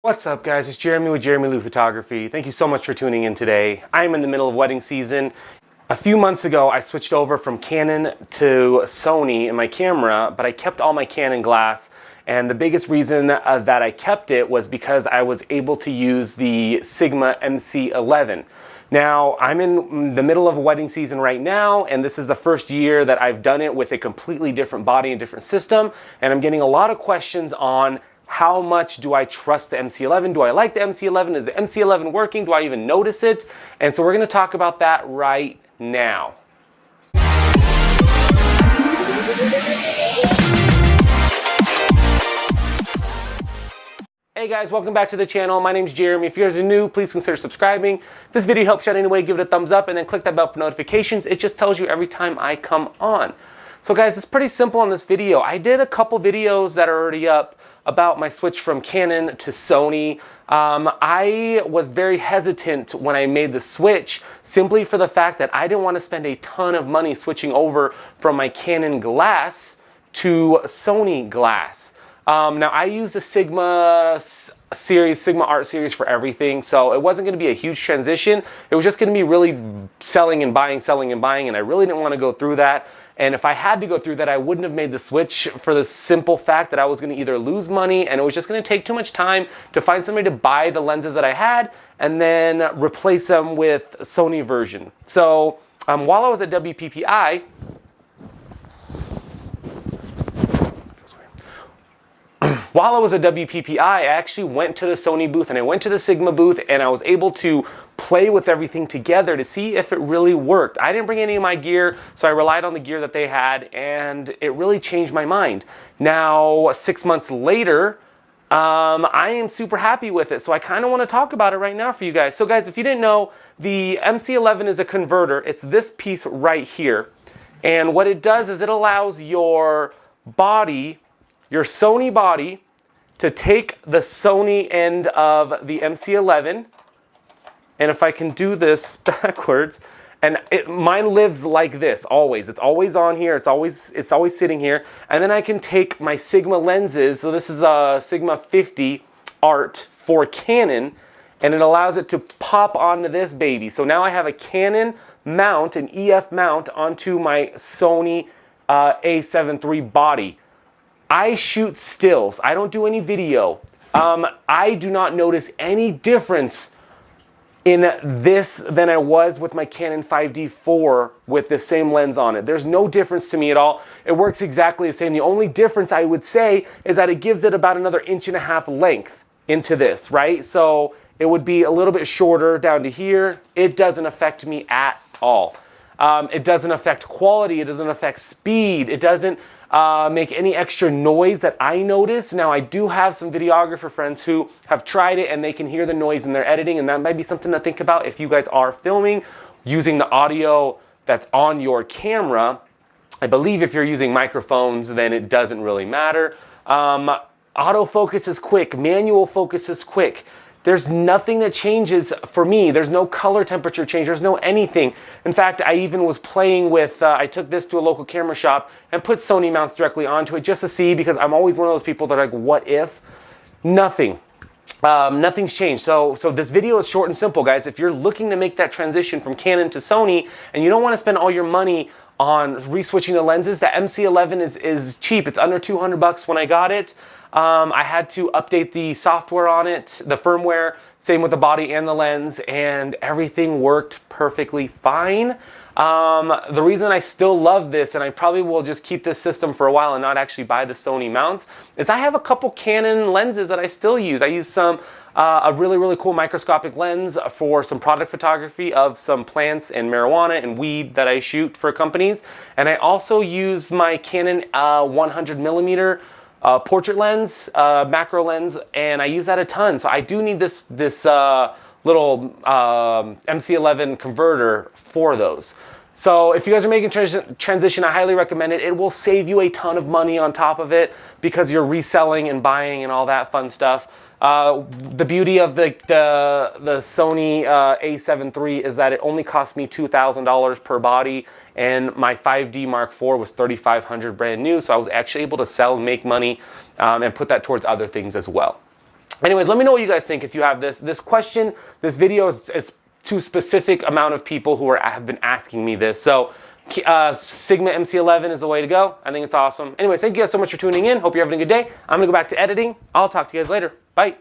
What's up, guys? It's Jeramie with Jeramie Lou Photography. Thank you so much for tuning in today. I'm in the middle of wedding season. A few months ago, I switched over from Canon to Sony in my camera, but I kept all my Canon glass. And the biggest reason that I kept it was because I was able to use the Sigma MC-11. Now, I'm in the middle of a wedding season right now, and this is the first year that I've done it with a completely different body and different system. And I'm getting a lot of questions on how much do I trust the MC-11? Do I like the MC-11? Is the MC-11 working? Do I even notice it? And so we're going to talk about that right now. Hey guys, welcome back to the channel. My name's Jeramie. If you guys are new, please consider subscribing. If this video helps you out in any way, give it a thumbs up and then click that bell for notifications. It just tells you every time I come on. So guys, it's pretty simple on this video. I did a couple videos that are already up about my switch from Canon to Sony. I was very hesitant when I made the switch simply for the fact that I didn't want to spend a ton of money switching over from my Canon glass to Sony glass. Now I use the Sigma Art series for everything, so it wasn't going to be a huge transition. It was just going to be really selling and buying, and I really didn't want to go through that. And if I had to go through that, I wouldn't have made the switch for the simple fact that I was going to either lose money and it was just going to take too much time to find somebody to buy the lenses that I had and then replace them with Sony version. So while I was at WPPI, I actually went to the Sony booth and I went to the Sigma booth and I was able to play with everything together to see if it really worked. I didn't bring any of my gear, so I relied on the gear that they had, and it really changed my mind. Now, 6 months later, I am super happy with it, so I kind of want to talk about it right now for you guys. So guys, if you didn't know, the MC-11 is a converter. It's this piece right here, and what it does is it allows your body, your Sony body, to take the Sony end of the MC-11, and if I can do this backwards, and mine lives like this always. It's always on here. It's always sitting here, and then I can take my Sigma lenses. So this is a Sigma 50 Art for Canon, and it allows it to pop onto this baby. So now I have a Canon mount, an EF mount onto my Sony A7 III body. I shoot stills. I don't do any video. I do not notice any difference in this than I was with my Canon 5D4 with the same lens on it. There's no difference to me at all. It works exactly the same. The only difference I would say is that it gives it about another 1.5 inch length into this, right? So it would be a little bit shorter down to here. It doesn't affect me at all. It doesn't affect quality. It doesn't affect speed. It doesn't make any extra noise that I notice. Now, I do have some videographer friends who have tried it and they can hear the noise in their editing, and that might be something to think about if you guys are filming using the audio that's on your camera. I believe if you're using microphones, then it doesn't really matter. Autofocus is quick. Manual focus is quick. There's nothing that changes for me. There's no color temperature change. There's no anything. In fact, I even was playing with, I took this to a local camera shop and put Sony mounts directly onto it just to see, because I'm always one of those people that are like, what if? Nothing. Nothing's changed. So this video is short and simple, guys. If you're looking to make that transition from Canon to Sony and you don't want to spend all your money on reswitching the lenses, the MC-11 is cheap. It's under 200 bucks when I got it. I had to update the software on it, the firmware, same with the body and the lens, and everything worked perfectly fine. The reason I still love this, and I probably will just keep this system for a while and not actually buy the Sony mounts, is I have a couple Canon lenses that I still use. I use a really cool microscopic lens for some product photography of some plants and marijuana and weed that I shoot for companies. And I also use my Canon 100mm portrait lens, macro lens, and I use that a ton. So I do need this little MC-11 converter for those. So if you guys are making transition, I highly recommend it. It will save you a ton of money on top of it because you're reselling and buying and all that fun stuff. The beauty of the Sony A7 III is that it only cost me $2,000 per body, and my 5D Mark IV was $3,500 brand new, so I was actually able to sell and make money and put that towards other things as well. Anyways, let me know what you guys think if you have this question. This video is to a specific amount of people who have been asking me this. So Sigma MC-11 is the way to go. I think it's awesome. Anyways, thank you guys so much for tuning in. Hope you're having a good day. I'm gonna go back to editing. I'll talk to you guys later. Bye.